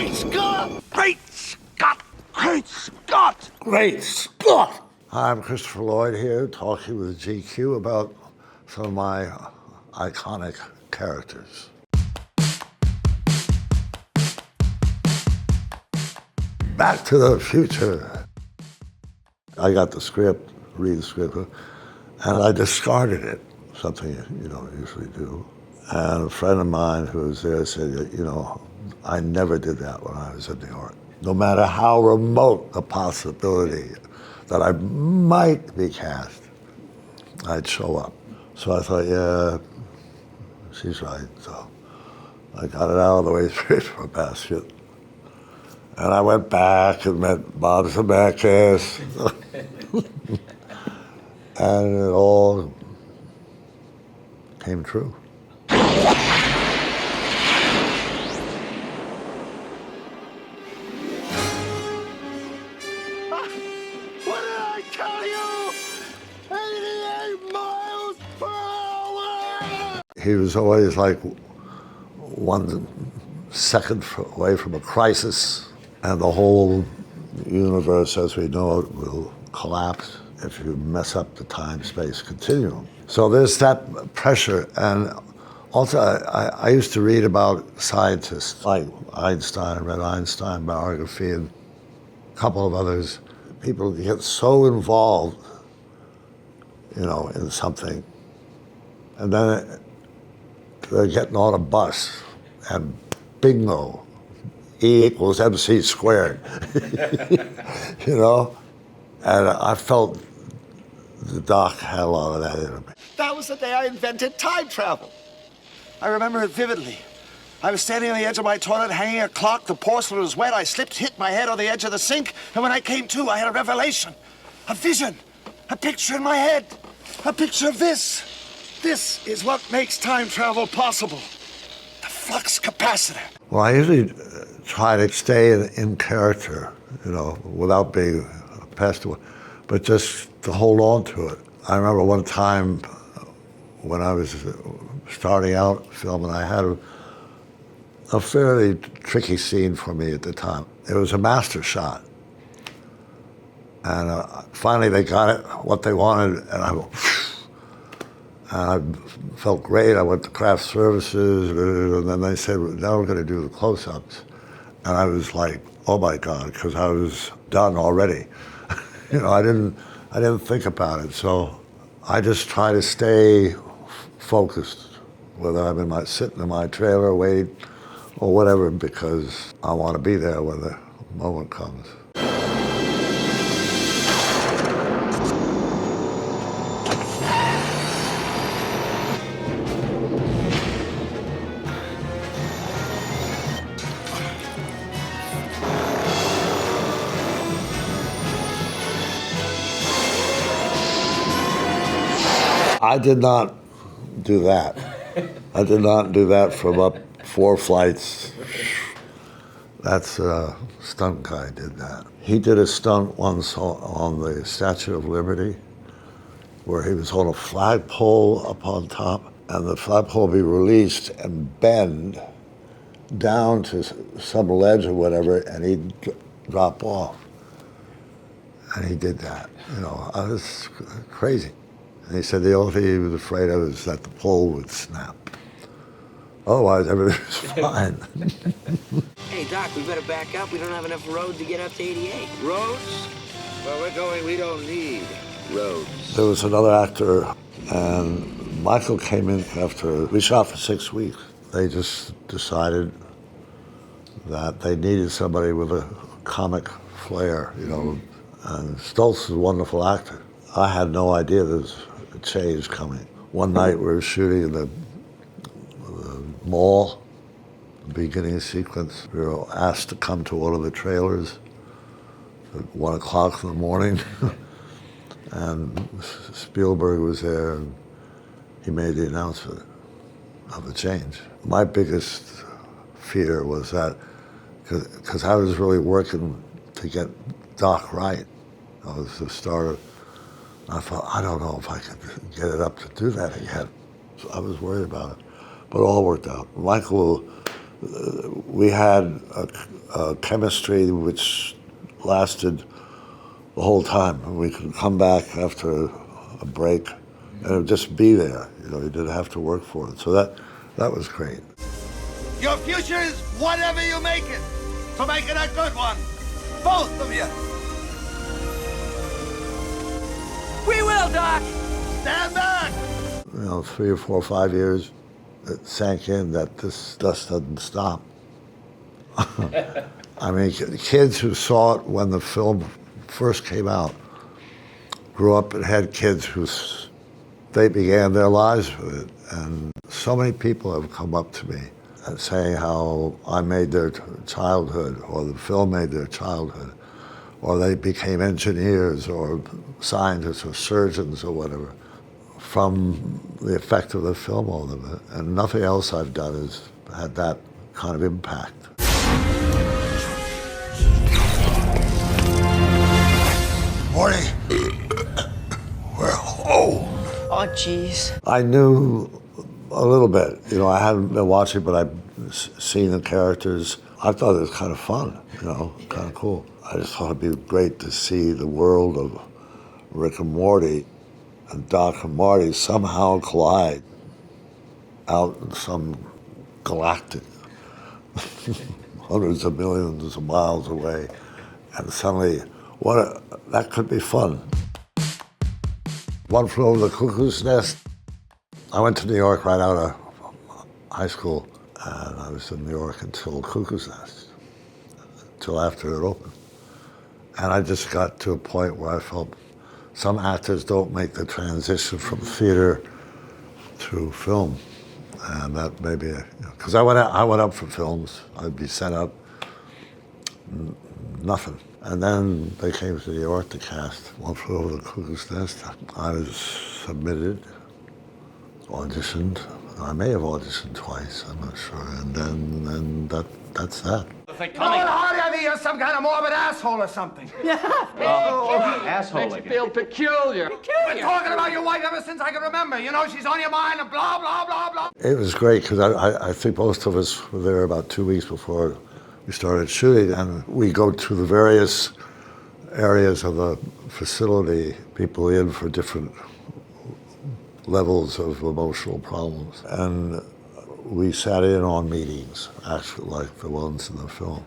Great Scott! Great Scott! Great Scott! Great Scott! I'm Christopher Lloyd here, talking with GQ about some of my iconic characters. Back to the Future. I got the script, read the script, and I discarded it, something you don't usually do. And a friend of mine who was there said, I never did that when I was in New York. No matter how remote the possibility that I might be cast, I'd show up. So I thought, yeah, she's right. So I got it out of the way straight from a basket. And I went back and met Bob Zemeckis. And it all came true. 88 miles per hour! He was always like 1 second away from a crisis, and the whole universe as we know it will collapse if you mess up the time-space continuum. So there's that pressure, and also I used to read about scientists like Einstein. I read Einstein biography and a couple of others. People get so involved, in something, and then they're getting on a bus, and bingo, E equals MC squared, And I felt the doc had a lot of that in him. That was the day I invented time travel. I remember it vividly. I was standing on the edge of my toilet, hanging a clock. The porcelain was wet. I slipped, hit my head on the edge of the sink. And when I came to, I had a revelation, a vision, a picture in my head, a picture of this. This is what makes time travel possible. The flux capacitor. Well, I usually try to stay in character, without being passed away, but just to hold on to it. I remember one time when I was starting out filming, I had a fairly tricky scene for me at the time. It was a master shot. And finally they got it, what they wanted, and I felt great. I went to craft services, and then they said, now we're going to do the close-ups. And I was like, oh my God, because I was done already. I didn't think about it. So I just try to stay focused, whether I'm sitting in my trailer, waiting, or whatever, because I want to be there when the moment comes. I did not do that. I did not do that from up 4 flights. That's a stunt guy did that. He did a stunt once on the Statue of Liberty where he was on a flagpole up on top, and the flagpole be released and bend down to some ledge or whatever, and he'd drop off. And he did that. It was crazy. And he said the only thing he was afraid of is that the pole would snap. Otherwise, everything was fine. Hey, Doc, we better back up. We don't have enough road to get up to 88. Roads? Well, we're going, we don't need roads. There was another actor, and Michael came in after we shot for 6 weeks. They just decided that they needed somebody with a comic flair, and Stoltz is a wonderful actor. I had no idea there was a change coming. One night we were shooting in the mall, the beginning sequence. We were asked to come to one of the trailers at 1 o'clock in the morning. And Spielberg was there, and he made the announcement of the change. My biggest fear was that, because I was really working to get Doc right. I was the starter. I thought, I don't know if I could get it up to do that again. So I was worried about it, but it all worked out. Michael, we had chemistry which lasted the whole time. We could come back after a break and it would just be there. You know, you didn't have to work for it. So that was great. Your future is whatever you make it. So make it a good one. Both of you. We will, Doc! Stand back! You know, 3 or 4 or 5 years, it sank in that this just doesn't stop. I mean, kids who saw it when the film first came out grew up and had kids they began their lives with it. And so many people have come up to me and saying how I made their childhood, or the film made their childhood, or they became engineers or scientists or surgeons or whatever from the effect of the film on them. And nothing else I've done has had that kind of impact. Morty. We're home. Oh, jeez. I knew a little bit. You know, I hadn't been watching, but I'd seen the characters. I thought it was kind of fun, you know, kind of cool. I just thought it'd be great to see the world of Rick and Morty and Doc and Marty somehow collide out in some galactic, hundreds of millions of miles away. And suddenly, that could be fun. One Flew Over the Cuckoo's Nest. I went to New York right out of high school, and I was in New York until Cuckoo's Nest, until after it opened. And I just got to a point where I felt some actors don't make the transition from theater to film. And that maybe, because I went up for films. I'd be sent up, nothing. And then they came to New York to cast One Flew Over the Cuckoo's Nest. I was submitted, auditioned. I may have auditioned twice, I'm not sure. And then that's that. You know what, Hardy? I think you're some kind of morbid asshole or something. Asshole. Makes you feel peculiar. Been talking about your wife ever since I can remember. You know, she's on your mind and blah, blah, blah, blah. It was great because I think most of us were there about 2 weeks before we started shooting, and we go to the various areas of the facility, people in for different levels of emotional problems. And we sat in on meetings, actually, like the ones in the film.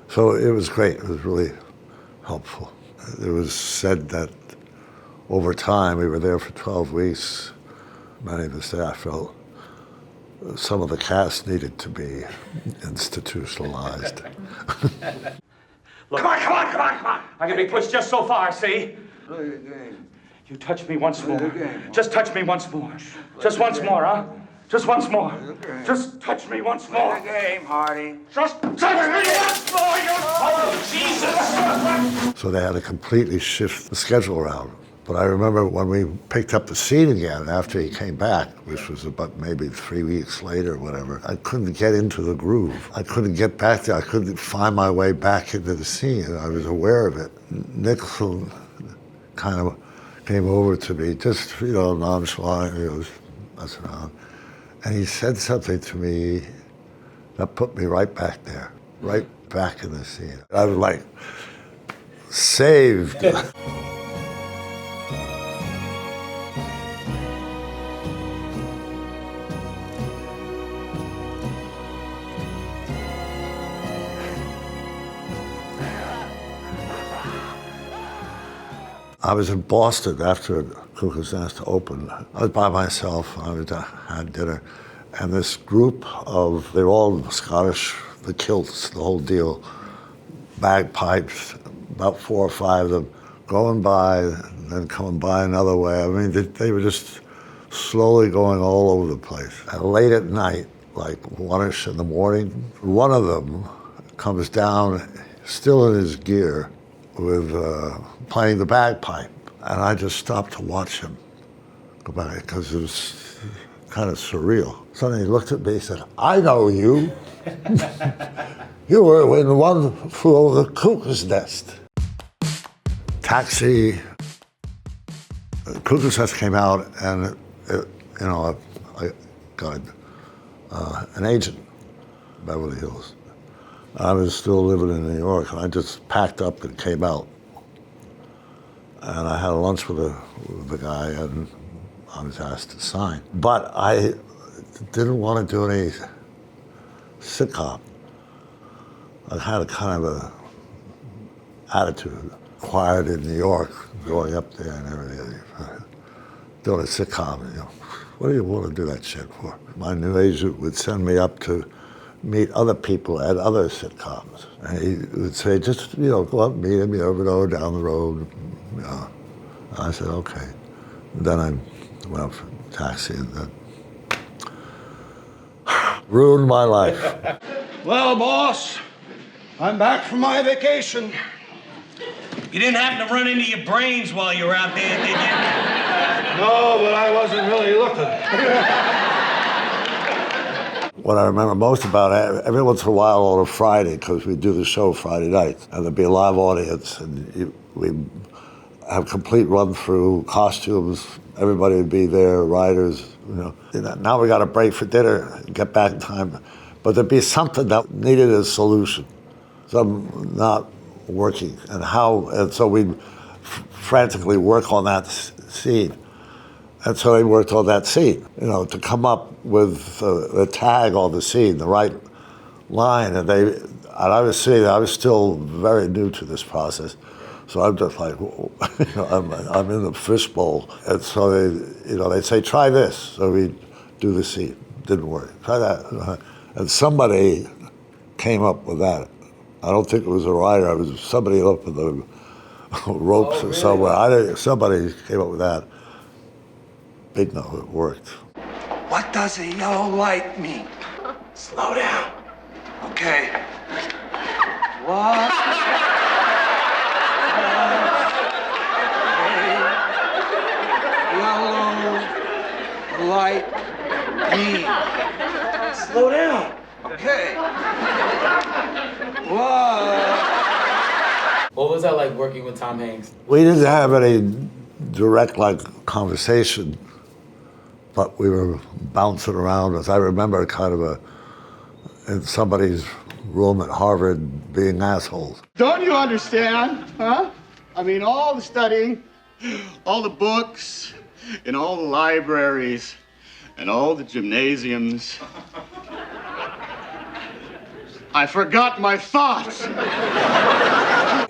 So it was great. It was really helpful. It was said that over time, we were there for 12 weeks, many of the staff felt some of the cast needed to be institutionalized. Look, come on. I can be pushed just so far, see? Play the game. You touch me once Play more. the game. Just touch me once more. Just once more, huh? Just once more. Just touch me once more. Play the game, Hardy. Just touch me once more, you... Oh, Jesus! So they had to completely shift the schedule around. But I remember when we picked up the scene again after he came back, which was about maybe 3 weeks later or whatever, I couldn't get into the groove. I couldn't get back there. I couldn't find my way back into the scene. I was aware of it. Nicholson kind of came over to me, just, you know, nonchalant, he was messing around. And he said something to me that put me right back there, right back in the scene. I was like, saved. I was in Boston after Cuckoo's Nest opened. I was by myself. Had dinner. And this group they're all Scottish, the kilts, the whole deal, bagpipes, about 4 or 5 of them, going by, and then coming by another way. I mean, they were just slowly going all over the place. And late at night, like 1-ish in the morning, one of them comes down, still in his gear, with playing the bagpipe. And I just stopped to watch him go by, because it was kind of surreal. Suddenly he looked at me and said, "I know you. You were in One Flew Over the Cuckoo's Nest." Taxi, Cuckoo's Nest came out, and I got an agent, Beverly Hills. I was still living in New York, and I just packed up and came out. And I had lunch with the guy, and I was asked to sign. But I didn't want to do any sitcom. I had a kind of a attitude, acquired in New York, going up there and everything, doing a sitcom. You know, what do you want to do that shit for? My new agent would send me up to meet other people at other sitcoms. And he would say, just, you know, go up and meet him, you know, down the road. You know. I said, okay. And then I went up for Taxi, and that ruined my life. Well, boss, I'm back from my vacation. You didn't happen to run into your brains while you were out there, did you? No, but I wasn't really looking. What I remember most about it, every once in a while on a Friday, because we do the show Friday nights, and there'd be a live audience, and we have complete run-through, costumes, everybody would be there, writers, you know. Now we got to break for dinner, get back in time. But there'd be something that needed a solution, some not working, and so we'd frantically work on that scene. And so they worked on that scene, you know, to come up with the tag on the scene, the right line. And I was sitting there, I was still very new to this process. So I'm just like, you know, I'm in the fishbowl. And so they'd say, try this. So we'd do the scene. Didn't work. Try that. And somebody came up with that. I don't think it was a writer. It was somebody up in the ropes or somewhere. Somebody came up with that. Big no, it worked. What does a yellow light mean? Slow down. Okay. What? Yellow light mean? Slow down. Okay. What was that like working with Tom Hanks? We didn't have any direct conversation, but we were bouncing around. As I remember, kind of in somebody's room at Harvard being assholes. Don't you understand, huh? I mean, all the studying, all the books, in all the libraries, and all the gymnasiums. I forgot my thoughts.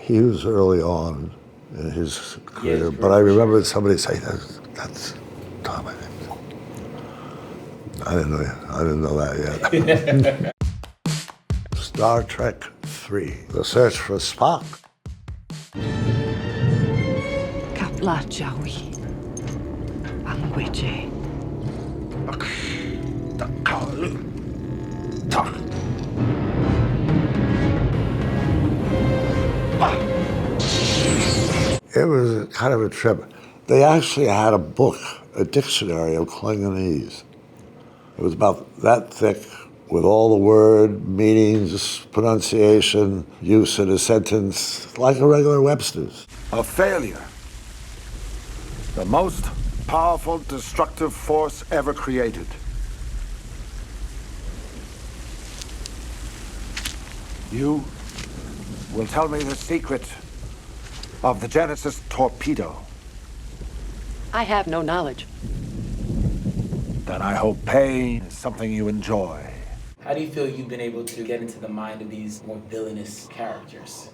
He was early on in his career, but I remember somebody saying, that's Tom, I think. I didn't know that yet. Star Trek III, The Search for Spock. Kapla Jawi. Angweje. It was kind of a trip. They actually had a book, a dictionary of Klingonese. It was about that thick, with all the word, meanings, pronunciation, use in a sentence, like a regular Webster's. A failure. The most powerful destructive force ever created. You will tell me the secret of the Genesis torpedo. I have no knowledge. Then I hope pain is something you enjoy. How do you feel you've been able to get into the mind of these more villainous characters?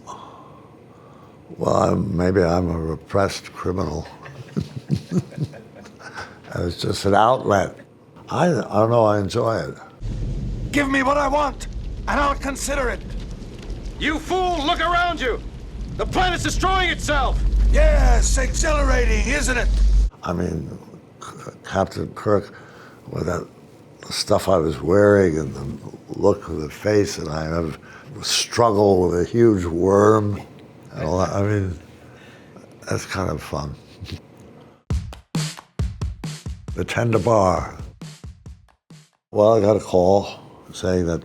Well, maybe I'm a repressed criminal. It's just an outlet. I don't know, I enjoy it. Give me what I want, and I'll consider it. You fool, look around you! The planet's destroying itself! Yes, exhilarating, isn't it? I mean, Captain Kirk, with that stuff I was wearing and the look of the face, and I have struggle with a huge worm and all that. I mean, that's kind of fun. The Tender Bar. Well, I got a call saying that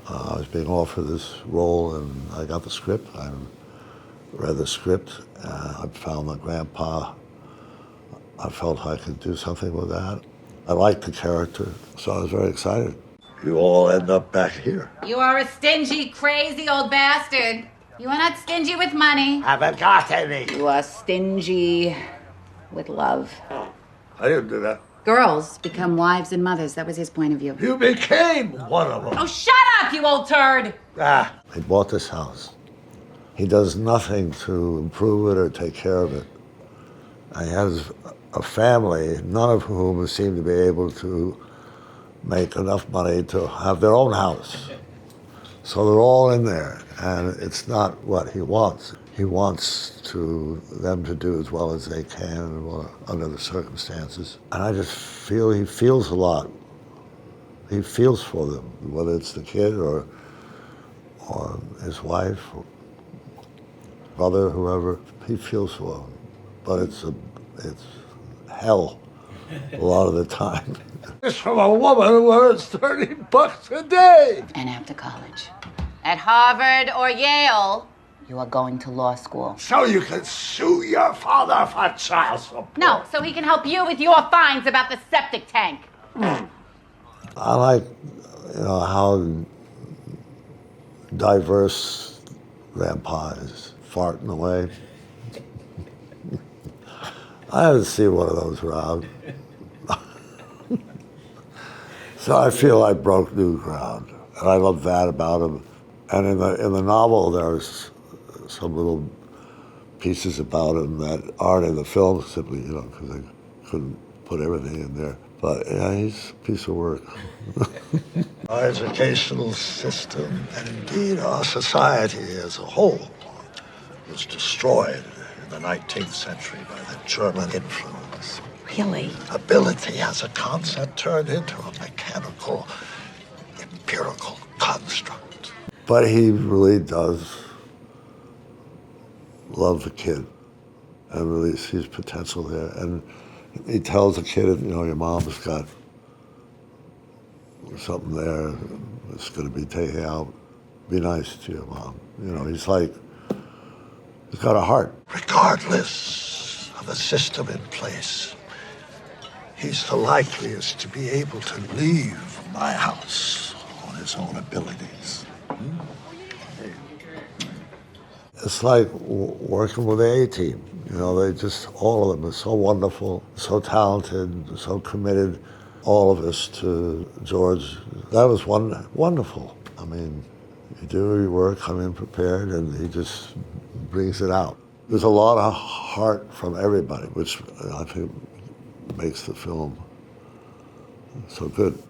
I was being offered this role, and I got the script. I read the script. I found my grandpa. I felt I could do something with that. I liked the character, so I was very excited. you all end up back here. You are a stingy, crazy old bastard. You are not stingy with money. Haven't got any. You are stingy with love. I didn't do that. Girls become wives and mothers. That was his point of view. You became one of them. Oh, shut up, you old turd! He bought this house. He does nothing to improve it or take care of it. And he has a family, none of whom seem to be able to make enough money to have their own house. So they're all in there, and it's not what he wants. He wants them to do as well as they can under the circumstances. And I just feel he feels a lot. He feels for them, whether it's the kid or his wife, or brother, whoever. He feels for them. But it's hell a lot of the time. It's from a woman who earns $30 a day. And after college. At Harvard or Yale, you are going to law school. So you can sue your father for child support. No, so he can help you with your fines about the septic tank. I like, how diverse vampires farting away. I haven't seen one of those around. So I feel I broke new ground, and I love that about him. And in the novel, there's some little pieces about him that aren't in the film simply, because they couldn't put everything in there. But yeah, he's a piece of work. Our educational system, and indeed our society as a whole, was destroyed in the 19th century by the German influence. Really? Ability as a concept turned into a mechanical, empirical construct. But he really does love the kid and really sees potential there. And he tells the kid, your mom's got something there that's going to be taken out. Be nice to your mom. He's got a heart. Regardless of the system in place, he's the likeliest to be able to leave my house on his own abilities. It's like working with the A-team. They just, all of them are so wonderful, so talented, so committed, all of us to George. That was wonderful. I mean, you do your work, come in prepared, and he just brings it out. There's a lot of heart from everybody, which I think makes the film so good.